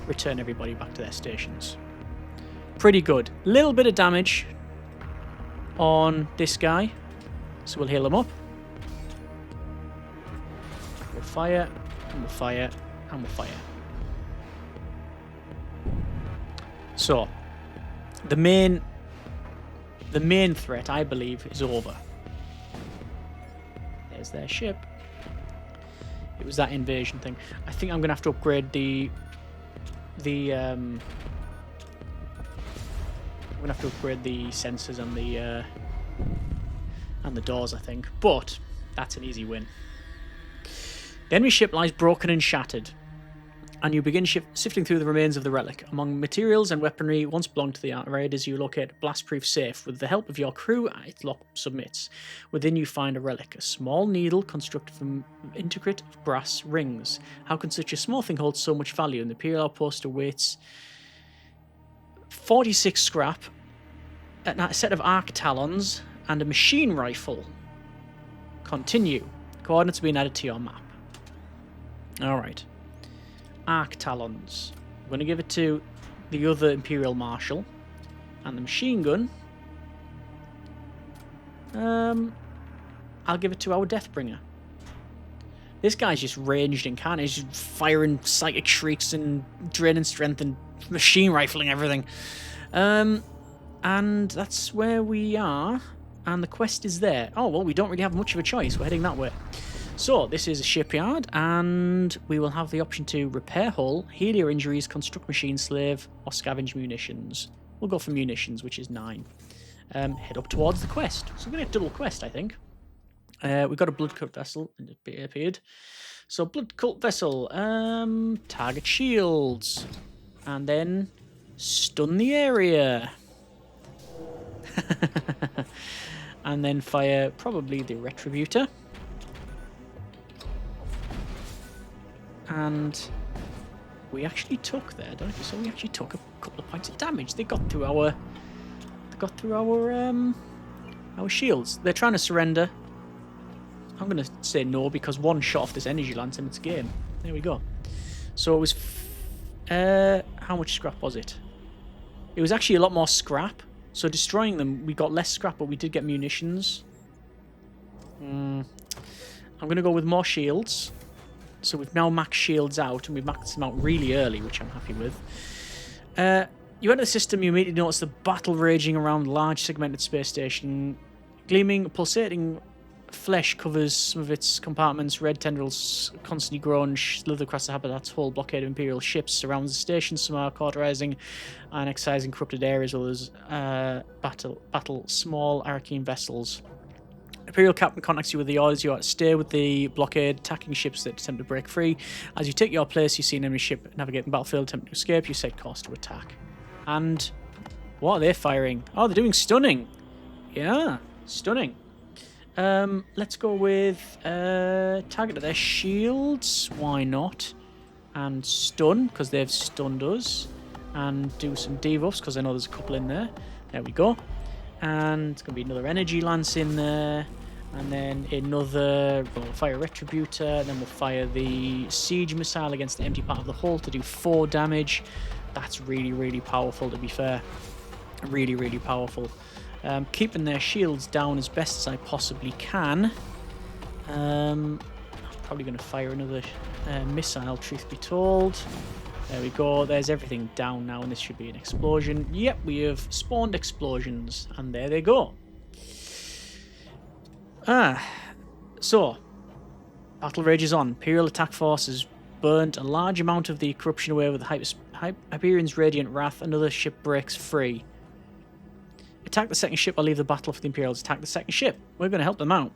Return everybody back to their stations. Pretty good. Little bit of damage on this guy. So we'll heal him up. We'll fire, and we'll fire, and we'll fire. So, the main threat, I believe, is over. There's their ship. It was that invasion thing. I think I'm gonna have to upgrade I'm gonna have to upgrade the sensors and the doors, I think. But that's an easy win. The enemy ship lies broken and shattered, and you begin sifting through the remains of the relic. Among materials and weaponry once belonged to the raiders, you locate a blast-proof safe. With the help of your crew, its lock submits. Within you find a relic, a small needle constructed from intricate brass rings. How can such a small thing hold so much value? And the Imperial outpost awaits 46 scrap, a set of arc talons, and a machine rifle. Continue. Coordinates are being added to your map. Alright. Arc talons. I'm going to give it to the other Imperial Marshal. And the machine gun. I'll give it to our Deathbringer. This guy's just ranged and can't. He's just firing psychic shrieks and draining strength and machine rifling everything. And that's where we are. And the quest is there. Oh, well, we don't really have much of a choice. We're heading that way. So, this is a shipyard, and we will have the option to repair hull, heal your injuries, construct machine slave, or scavenge munitions. We'll go for munitions, which is 9. Head up towards the quest. So we're going to get double quest, I think. We've got a blood cult vessel, and it appeared. So, blood cult vessel, target shields, and then stun the area. And then fire probably the retributor. And we actually took there, don't you? So we actually took a couple of points of damage. They got through our shields. They're trying to surrender. I'm gonna say no because one shot off this energy lance and it's game. There we go. So it was how much scrap was it? It was actually a lot more scrap. So destroying them, we got less scrap, but we did get munitions. I'm gonna go with more shields. So we've now maxed shields out, and we've maxed them out really early, which I'm happy with. You enter the system, you immediately notice the battle raging around a large segmented space station. Gleaming, pulsating flesh covers some of its compartments. Red tendrils constantly grow and slither across the habitat's whole blockade of Imperial ships surrounds the station. Some are cauterizing and excising corrupted areas, others battle small Arachene vessels. Imperial captain contacts you with the orders. You are to stay with the blockade, attacking ships that attempt to break free. As you take your place, you see an enemy ship navigating the battlefield, attempting to escape. You set course to attack. And what are they firing? Oh, they're doing stunning. Yeah, stunning. Let's go with target their shields. Why not? And stun, because they've stunned us. And do some debuffs, because I know there's a couple in there. There we go. And it's going to be another energy lance in there. And then another, we'll fire a retributor. Then we'll fire the siege missile against the empty part of the hull to do 4 damage. That's really, really powerful, to be fair. Really, really powerful. Keeping their shields down as best as I possibly can. I'm probably going to fire another missile, truth be told. There we go. There's everything down now, and this should be an explosion. Yep, we have spawned explosions, and there they go. So, battle rages on. Imperial attack force has burnt a large amount of the corruption away with Hyperion's radiant wrath. Another ship breaks free. Attack the second ship or leave the battle for the Imperials. Attack the second ship. We're going to help them out.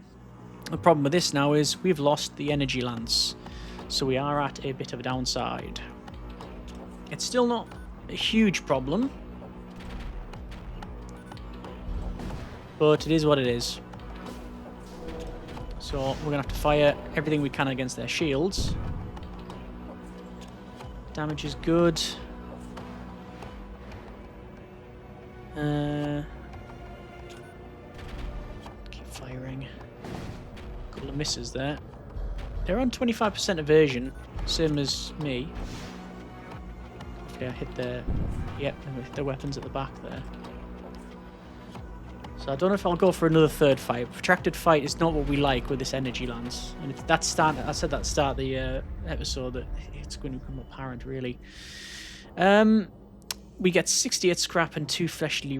The problem with this now is we've lost the energy lance, so we are at a bit of a downside. It's still not a huge problem, but it is what it is. So we're going to have to fire everything we can against their shields. Damage is good. Keep firing of misses there. They're on 25% evasion, same as me. Okay, I hit the... Yep, the weapons at the back there. So I don't know if I'll go for another third fight. Protracted fight is not what we like with this energy lance. And that's start. I said that at the start of the episode that it's going to become apparent, really. We get 68 scrap and 2 fleshly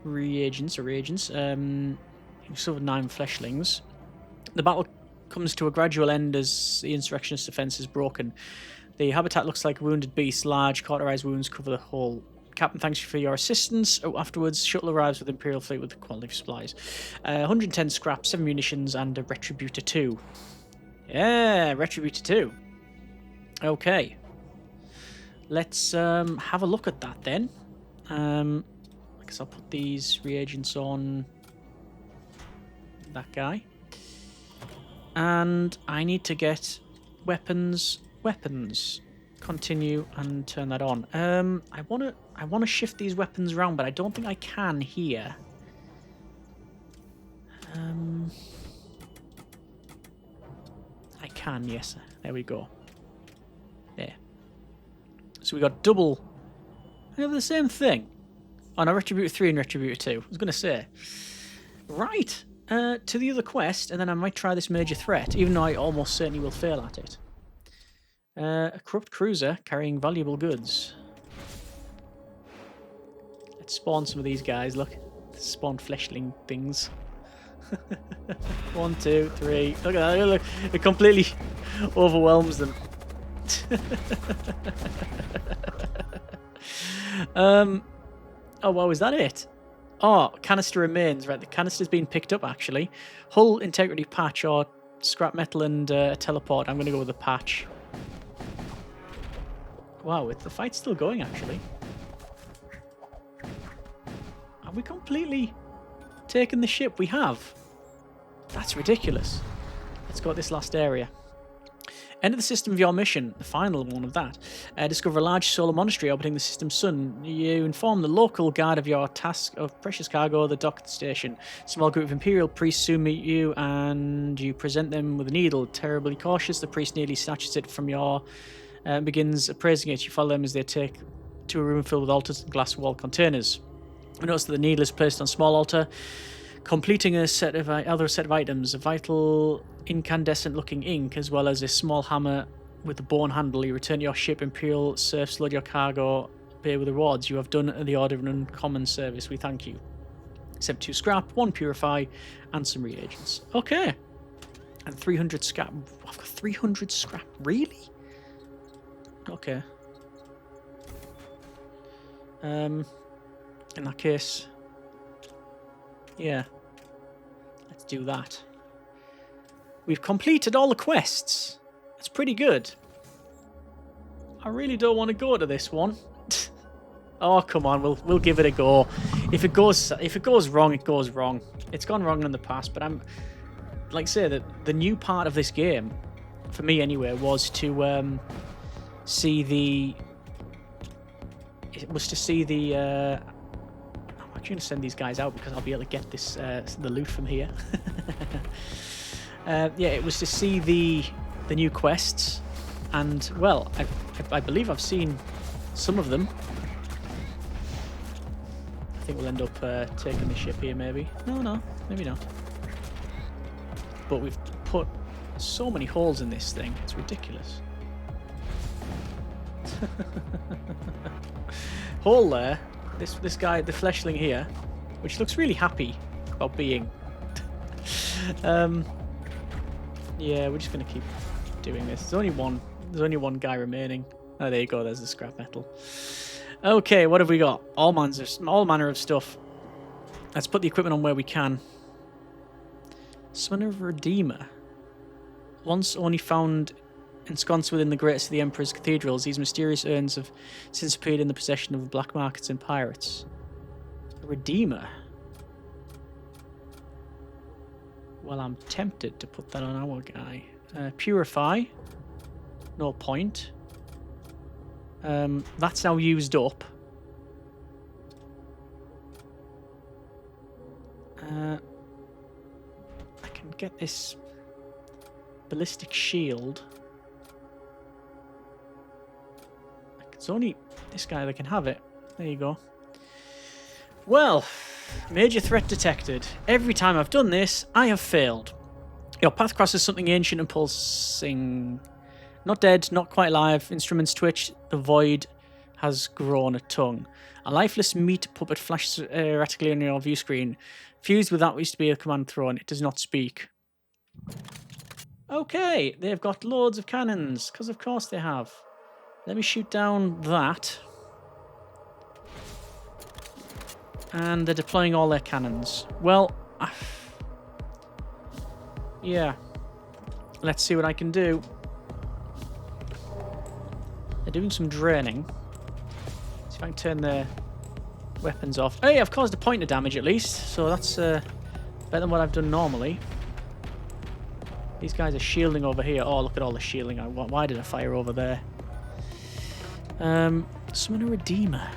reagents. You suffer 9 fleshlings. The battle comes to a gradual end as the insurrectionist defense is broken. The habitat looks like a wounded beast. Large, cauterized wounds cover the whole. Captain thanks you for your assistance. Afterwards, shuttle arrives with the Imperial fleet with the quality supplies. 110 scrap, 7 munitions, and a Retributor 2. Yeah, Retributor 2. Okay. Let's have a look at that then. I guess I'll put these reagents on that guy. And I need to get weapons. Continue and turn that on. I wanna shift these weapons around, but I don't think I can here. I can, yes. There we go. There. So we got double. I have the same thing. Oh no, Retributor 3 and Retributor 2. I was gonna say. Right. To the other quest, and then I might try this major threat, even though I almost certainly will fail at it. A corrupt cruiser carrying valuable goods. Let's spawn some of these guys. Look, spawn fleshling things. 1, 2, 3. Look at that! Look, it completely overwhelms them. Oh wow, is that it? Oh, canister remains. Right, the canister's been picked up actually. Hull integrity patch or scrap metal and teleport. I'm going to go with the patch. Wow, the fight's still going, actually. Have we completely taken the ship? We have. That's ridiculous. Let's go at this last area. Enter the system of your mission, the final one of that. Discover a large solar monastery orbiting the system's sun. You inform the local guard of your task of precious cargo at the dock station. A small group of Imperial priests soon meet you, and you present them with a needle. Terribly cautious, the priest nearly snatches it from your... begins appraising it. You follow them as they take to a room filled with altars and glass wall containers. You notice that the needle is placed on a small altar, completing a set of items, a vital incandescent-looking ink, as well as a small hammer with a bone handle. You return to your ship. Imperial serfs load your cargo, pay with rewards. You have done the order of an uncommon service. We thank you. 72 scrap, 1 purify, and some reagents. Okay. And 300 scrap. I've got 300 scrap. Really? Okay. In that case, yeah, let's do that. We've completed all the quests. That's pretty good. I really don't want to go to this one. Oh, come on, we'll give it a go. If it goes wrong, it goes wrong. It's gone wrong in the past, but I'm like I say that the new part of this game, for me anyway, was to see the. It was to see the. I'm actually going to send these guys out because I'll be able to get this the loot from here. Yeah, it was to see the new quests, and well, I believe I've seen some of them. I think we'll end up taking the ship here, maybe. No, maybe not. But we've put so many holes in this thing; it's ridiculous. Hole there. This guy, the fleshling here, which looks really happy about being. Yeah, we're just gonna keep doing this. There's only one guy remaining. Oh, there you go. There's the scrap metal. Okay, what have we got? All manner of stuff. Let's put the equipment on where we can. Son of Redeemer. Once only found ensconced within the greatest of the Emperor's cathedrals, these mysterious urns have since appeared in the possession of black markets and pirates. A Redeemer. Well, I'm tempted to put that on our guy. Purify. No point. That's now used up. I can get this ballistic shield. It's only this guy that can have it. There you go. Well, major threat detected. Every time I've done this, I have failed. Your path crosses something ancient and pulsing. Not dead, not quite alive. Instruments twitch. The void has grown a tongue. A lifeless meat puppet flashes erratically on your view screen. Fused with that what used to be a command throne. It does not speak. Okay, they've got loads of cannons, because of course they have. Let me shoot down that. And they're deploying all their cannons. Well, yeah. Let's see what I can do. They're doing some draining. See if I can turn their weapons off. Hey, I've caused a point of damage at least, so that's better than what I've done normally. These guys are shielding over here. Oh, look at all the shielding. Why did I fire over there? Summon a Redeemer.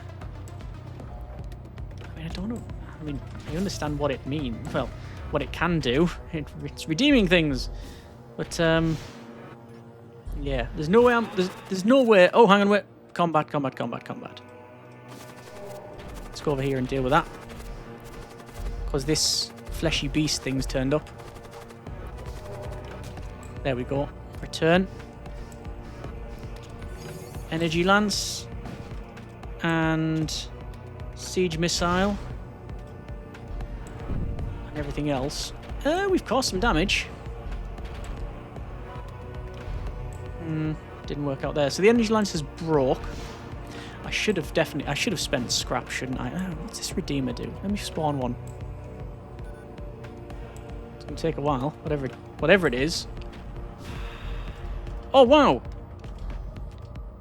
I mean, I don't know. I mean, I understand what it means. Well, what it can do. It's redeeming things. But, yeah. There's no way there's no way. Oh, hang on, wait. Combat. Let's go over here and deal with that. Because this fleshy beast thing's turned up. There we go. Return. Energy lance. And siege missile. And everything else. We've caused some damage. Didn't work out there. So the energy lance is broke. I should have spent scrap, shouldn't I? Oh, what's this Redeemer do? Let me spawn one. It's gonna take a while. Whatever it is. Oh wow!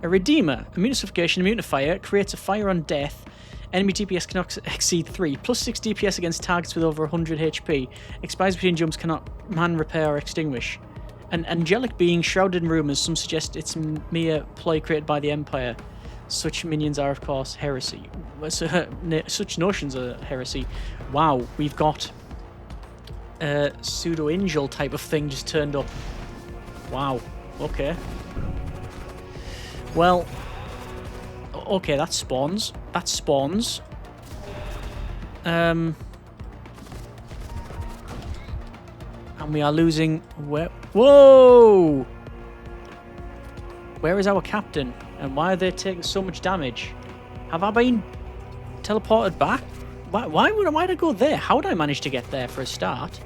A Redeemer, immune to suffocation, immune to fire, creates a fire on death. Enemy DPS cannot exceed 3. Plus 6 DPS against targets with over 100 HP. Expires between jumps, cannot man, repair, or extinguish. An angelic being shrouded in rumours. Some suggest it's mere ploy created by the Empire. Such minions are, of course, heresy. Such notions are heresy. Wow, we've got a pseudo-angel type of thing just turned up. Wow. Okay. Well, okay, that spawns. And we are losing. Whoa! Where is our captain? And why are they taking so much damage? Have I been teleported back? Why did I go there? How did I manage to get there for a start?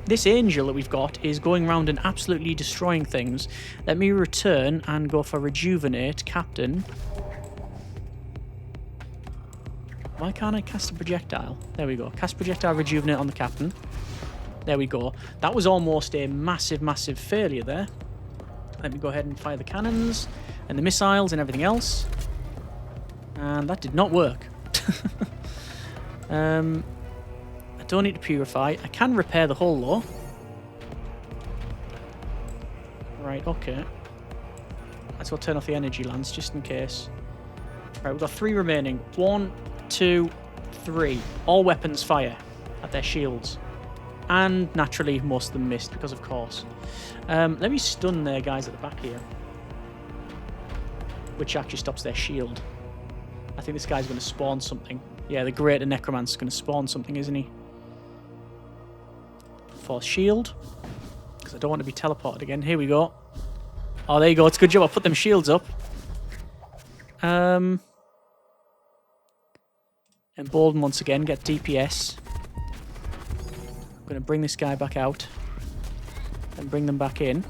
This angel that we've got is going around and absolutely destroying things. Let me return and go for rejuvenate, captain. Why can't I cast a projectile? There we go. Cast projectile, rejuvenate on the captain. There we go. That was almost a massive failure there. Let me go ahead and fire the cannons and the missiles and everything else. And that did not work. I don't need to purify. I can repair the hull though. Right, okay. Let's go turn off the energy lance just in case. Right, we've got 3 remaining. 1, 2, 3. All weapons fire at their shields. And naturally, most of them missed because of course. Let me stun their guys at the back here. Which actually stops their shield. I think this guy's going to spawn something. Yeah, the Greater Necromancer's going to spawn something, isn't he? Force shield. Because I don't want to be teleported again. Here we go. Oh, there you go. It's a good job I put them shields up. Embolden once again. Get DPS. I'm going to bring this guy back out. And bring them back in.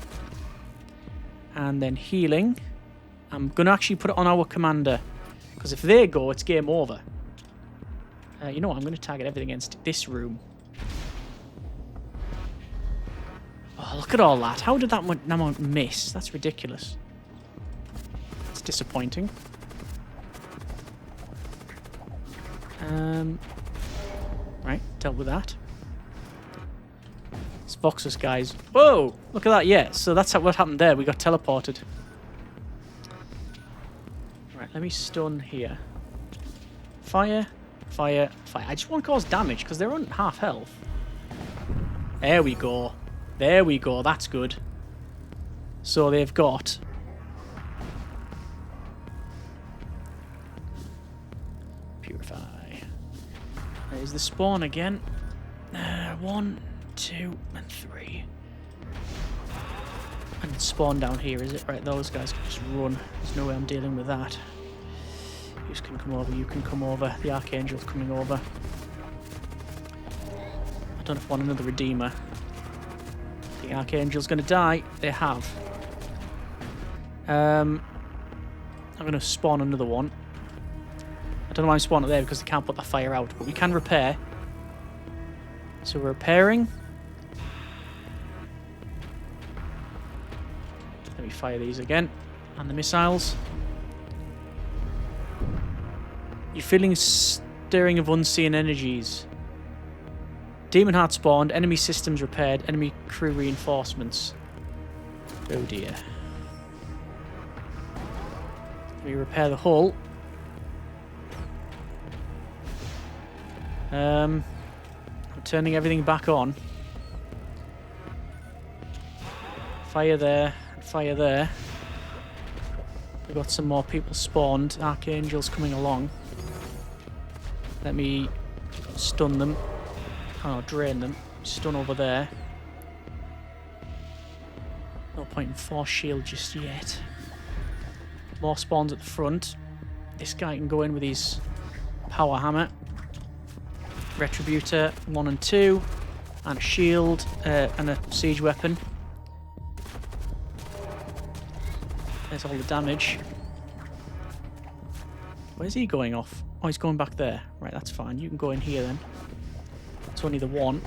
And then healing. I'm going to actually put it on our commander. Because if they go, it's game over. You know what? I'm going to target everything against this room. Oh, look at all that. How did that one miss? That's ridiculous. It's disappointing. Right, dealt with that. Let's box us, guys. Whoa! Look at that, yeah. So that's what happened there. We got teleported. Right, let me stun here. Fire, fire, fire. I just want to cause damage because they're on half health. There we go. There we go. That's good. So they've got... Purify. There's the spawn again. 1, 2, and 3. And it's spawn down here, is it? Right, those guys can just run. There's no way I'm dealing with that. You can come over, you can come over. The Archangel's coming over. I don't know if I want another Redeemer. The Archangel's going to die. They have. I'm going to spawn another one. I don't know why I'm spawning there because they can't put the fire out, but we can repair. So we're repairing. Let me fire these again. And the missiles. You're feeling stirring of unseen energies. Demon heart spawned, enemy systems repaired, enemy crew reinforcements. Oh dear. Let me repair the hull. I'm turning everything back on. Fire there, fire there. We've got some more people spawned. Archangels coming along. Let me stun them. Oh, drain them. Stun over there. No point in force shield just yet. More spawns at the front. This guy can go in with his power hammer. Retributor 1 and 2. And a shield and a siege weapon. There's all the damage. Where's he going off? Oh, he's going back there. Right, that's fine. You can go in here then. It's only the one,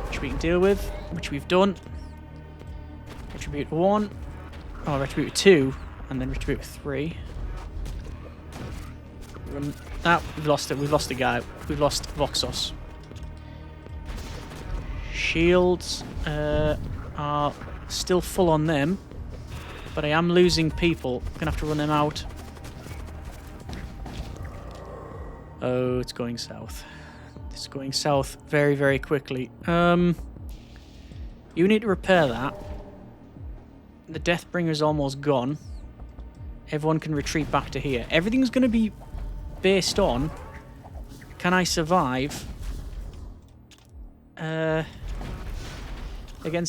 which we can deal with, which we've done. Retributor 1. Oh, Retributor 2. And then Retributor 3. Run. Ah, we've lost it. We've lost the guy. We've lost Voxos. Shields are still full on them. But I am losing people. I'm going to have to run them out. Oh, it's going south. It's going south very, very quickly. You need to repair that. The Deathbringer's almost gone. Everyone can retreat back to here. Everything's going to be based on... Can I survive... against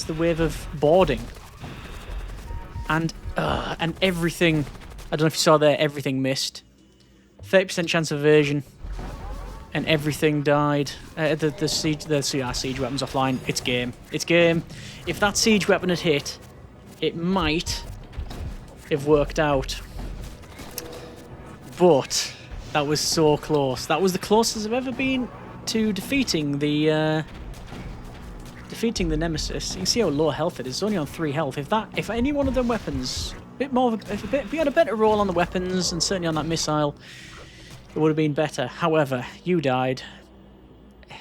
the wave of boarding? And everything... I don't know if you saw there, everything missed. 30% chance of evasion. And everything died. The siege weapon's offline. It's game. It's game. If that siege weapon had hit, it might have worked out. But that was so close. That was the closest I've ever been to defeating the nemesis. You can see how low health it is. It's only on 3 health. If any one of them weapons, if we had a better roll on the weapons and certainly on that missile, it would have been better. However, you died. I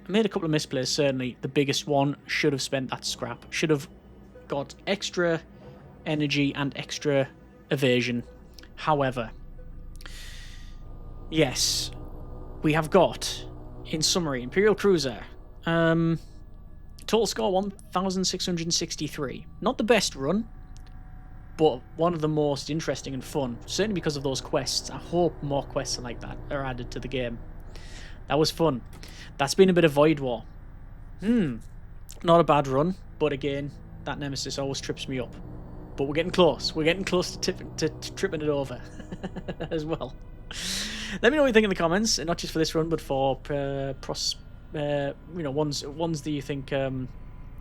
made a couple of misplays, certainly. The biggest one should have spent that scrap. Should have got extra energy and extra evasion. However, yes, we have got, in summary, Imperial Cruiser. Total score 1,663. Not the best run, but one of the most interesting and fun, certainly because of those quests. I hope more quests like that are added to the game. That was fun. That's been a bit of Void War. Not a bad run, but again, that nemesis always trips me up. But we're getting close. We're getting close to tripping it over as well. Let me know what you think in the comments, and not just for this run, but for ones that you think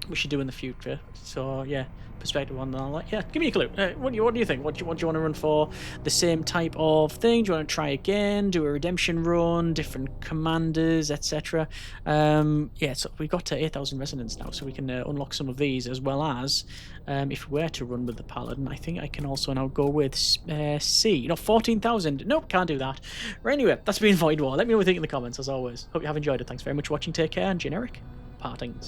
we should do in the future. So yeah, perspective on that. Yeah, give me a clue. What do you think? What do you want to run for? The same type of thing? Do you want to try again? Do a redemption run? Different commanders, etc. Yeah, so we got to 8,000 resonance now, so we can unlock some of these, as well as if we were to run with the paladin, I think I can also now go with C. 14,000. Nope, can't do that. Right, anyway, that's been Void War. Let me know what you think in the comments, as always. Hope you have enjoyed it. Thanks very much for watching. Take care, and generic partings.